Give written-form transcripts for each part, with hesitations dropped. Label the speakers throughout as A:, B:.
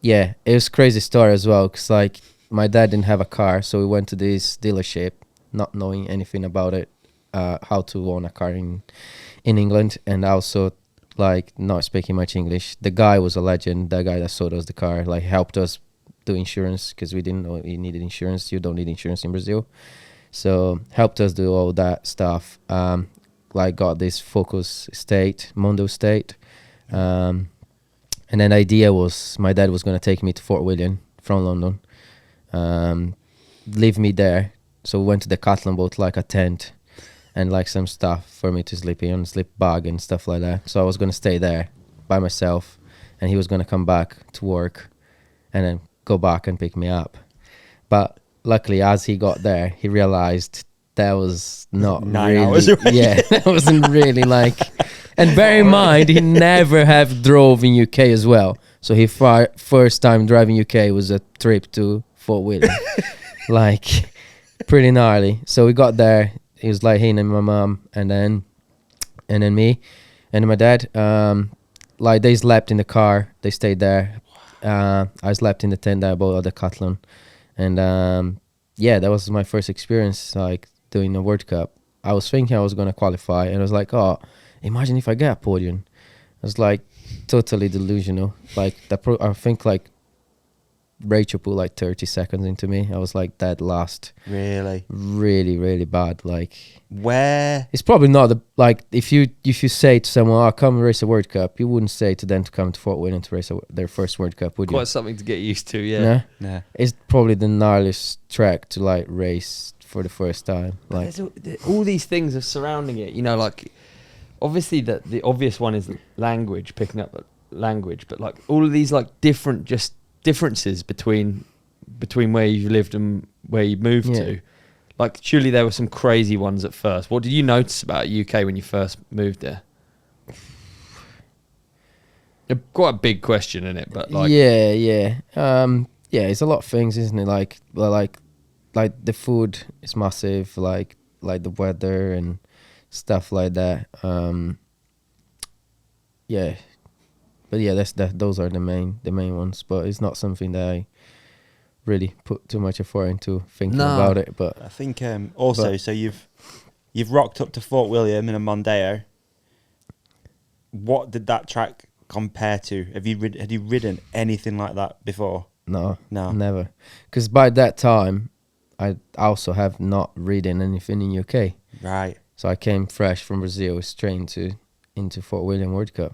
A: Yeah, it was crazy story as well, because like my dad didn't have a car, so we went to this dealership not knowing anything about it, how to own a car in England, and also like not speaking much English. The guy was a legend. The guy that sold us the car like helped us do insurance, because we didn't know you needed insurance. You don't need insurance in Brazil, so helped us do all that stuff. Like got this Focus State, Mondo State. And then the idea was my dad was going to take me to Fort William from London, leave me there. So we went to the Decathlon, bought like a tent and like some stuff for me to sleep in, sleep bag and stuff like that. So I was going to stay there by myself, and he was going to come back to work and then go back and pick me up. But luckily, as he got there, he realized that was not
B: 9
A: really,
B: hours away.
A: yeah, that wasn't really like. And bear in mind, he never have drove in UK as well. So he first time driving UK was a trip to Fort William, like pretty gnarly. So we got there. It was like him and my mom, and then me, and my dad. Like they slept in the car. They stayed there. I slept in the tent that I bought at the Decathlon, and yeah, that was my first experience like doing a World Cup. I was thinking I was gonna qualify, and I was like, oh. Imagine if I get a podium. I was like totally delusional. Like I think like Rachel put like 30 seconds into me. I was like dead last.
B: Really?
A: Really, really bad. Like
B: where?
A: It's probably not the like if you say to someone, "Oh, come race a World Cup," you wouldn't say to them to come to Fort William to race their first World Cup, would you?
C: Quite something to get used to, yeah.
A: Nah?
B: No.
A: It's probably the gnarliest track to like race for the first time. Like
C: There's all these things are surrounding it, you know, like obviously the obvious one is language, picking up language, but like all of these like differences between where you've lived and where you moved to. Like surely there were some crazy ones at first. What did you notice about UK when you first moved there? Quite a big question, isn't it? But like
A: yeah, it's a lot of things, isn't it? Like the food is massive, like the weather and stuff like that. Yeah, but yeah, those are the main ones. But it's not something that I really put too much effort into thinking about it. But
B: I think so you've rocked up to Fort William in a Mondeo. What did that track compare to? Had you ridden anything like that before?
A: No,
B: never.
A: Because by that time, I also have not ridden anything in UK.
B: Right.
A: So I came fresh from Brazil straight into Fort William World Cup.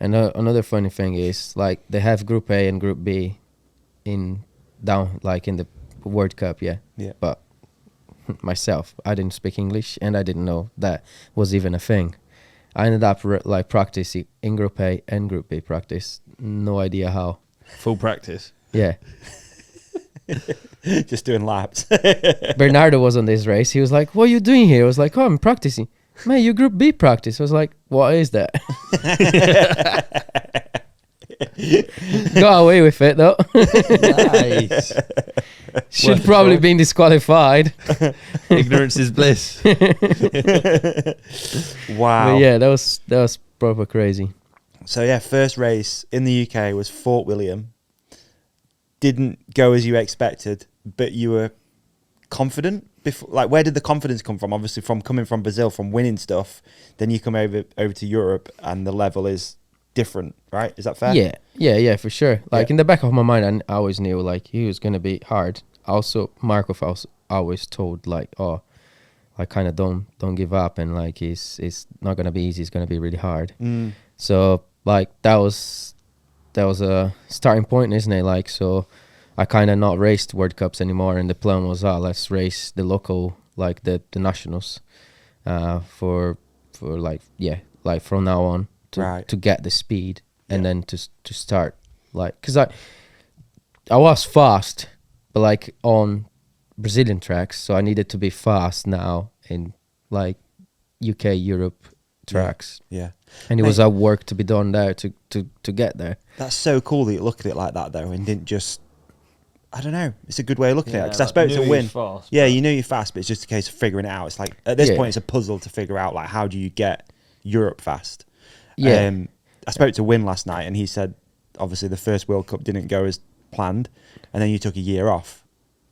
A: And another funny thing is like they have Group A and Group B in the World Cup, yeah. But myself, I didn't speak English and I didn't know that was even a thing. I ended up like practicing in Group A and Group B practice. No idea how.
C: Full practice.
A: Yeah.
B: Just doing laps.
A: Bernardo was on this race. He was like, "What are you doing here?" I was like, "Oh, I'm practicing." "Man, you Group B practice." I was like, "What is that?" Got away with it though.
C: Nice.
A: Should probably been disqualified.
C: Ignorance is bliss.
B: Wow.
A: But yeah, that was proper crazy.
B: So yeah, first race in the UK was Fort William. Didn't go as you expected, but you were confident. Like, where did the confidence come from? Obviously, from coming from Brazil, from winning stuff. Then you come over to Europe, and the level is different, right? Is that fair?
A: Yeah, for sure. Like in the back of my mind, I always knew like he was gonna be hard. Also, Markov always told like, "Oh, like kind of don't give up," and like it's not gonna be easy. It's gonna be really hard. So like that was a starting point, isn't it? Like, so I kind of not raced World Cups anymore, and the plan was, let's race the local, like the nationals, for like from now on to get the speed, and then to start like, cause I was fast, but like on Brazilian tracks, so I needed to be fast now in like UK, Europe tracks.
B: Yeah.
A: And it was a work to be done there to get there.
B: That's so cool that you look at it like that though, and didn't just, I don't know, it's a good way of looking at it, because I suppose to win. Yeah, you know you're fast, but it's just a case of figuring it out. It's like, at this point, it's a puzzle to figure out, like, how do you get Europe fast?
A: Yeah.
B: I spoke to Win last night, and he said, obviously the first World Cup didn't go as planned, and then you took a year off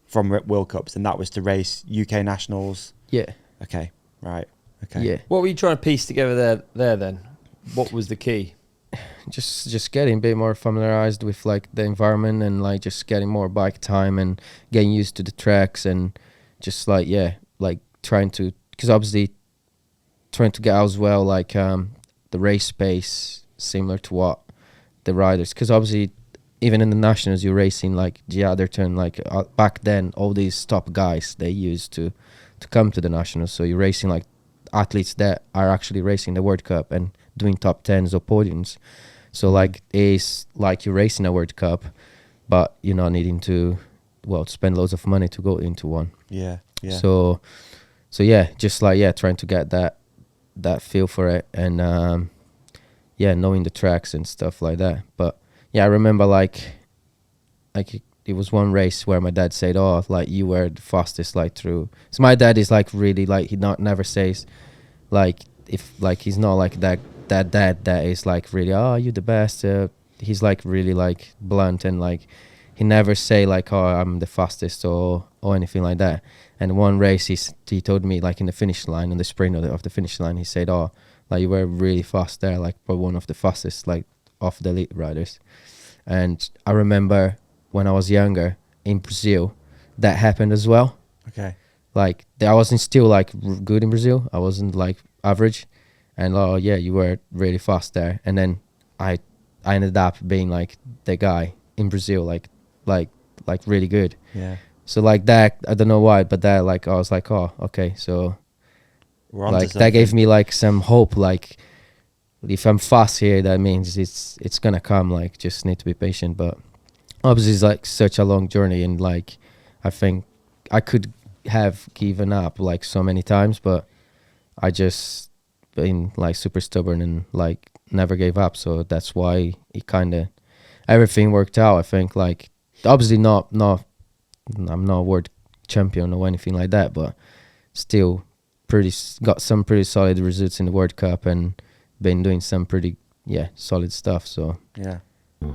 B: from World Cups, and that was to race UK nationals.
A: Yeah.
B: Okay, right. Okay.
A: Yeah.
C: What were you trying to piece together there then? What was the key?
A: Just getting a bit more familiarized with like the environment, and like just getting more bike time and getting used to the tracks, and just like like trying to, because obviously trying to get as well like the race pace similar to what the riders, because obviously even in the nationals you're racing like the other turn, like back then all these top guys they used to come to the nationals, so you're racing like athletes that are actually racing the World Cup and doing top 10s or podiums. So like it's like you're racing a World Cup, but you're not needing to spend loads of money to go into one.
B: Yeah. Yeah.
A: So yeah, just like trying to get that feel for it, and knowing the tracks and stuff like that. But yeah, I remember like it was one race where my dad said, "Oh, like you were the fastest like through." So my dad is like really like he never says like if like he's not like that dad that is like really, "Oh, you the best." He's like really like blunt, and like he never say like, "Oh, I'm the fastest" or anything like that. And one race he told me like in the finish line, on the sprint of the finish line, he said, "Oh, like you were really fast there, like probably one of the fastest like of the elite riders." And I remember when I was younger in Brazil, that happened as well.
B: Okay.
A: Like I wasn't still like good in Brazil. I wasn't like average, and "Oh yeah, you were really fast there." And then I ended up being like the guy in Brazil, like really good.
B: Yeah.
A: So like that, I don't know why, but that like I was like, "Oh, okay." So
B: We're onto
A: like that
B: something.
A: gave me like some hope. Like if I'm fast here, that means it's gonna come. Like just need to be patient. But obviously it's like such a long journey, and like I think I could have given up like so many times, but I just been like super stubborn and like never gave up. So that's why it kind of everything worked out. I think like obviously not I'm not a world champion or anything like that, but still got some pretty solid results in the World Cup and been doing some pretty solid stuff. So
B: Yeah.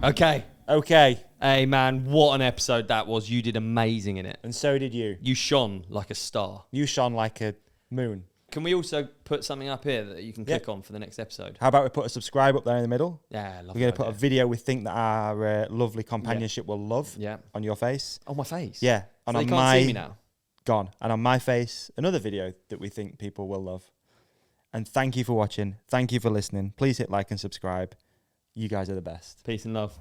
C: Okay.
B: Okay.
C: Hey man, what an episode that was. You did amazing in it.
B: And so did you.
C: You shone like a star.
B: You shone like a moon.
C: Can we also put something up here that you can click on for the next episode?
B: How about we put a subscribe up there in the middle?
C: Yeah, love
B: We're going to put a video we think that our lovely companionship will love on your face.
C: On my face?
B: Yeah.
C: So
B: And
C: they
B: on
C: can't see me now?
B: Gone. And on my face, another video that we think people will love. And thank you for watching. Thank you for listening. Please hit like and subscribe. You guys are the best.
C: Peace and love.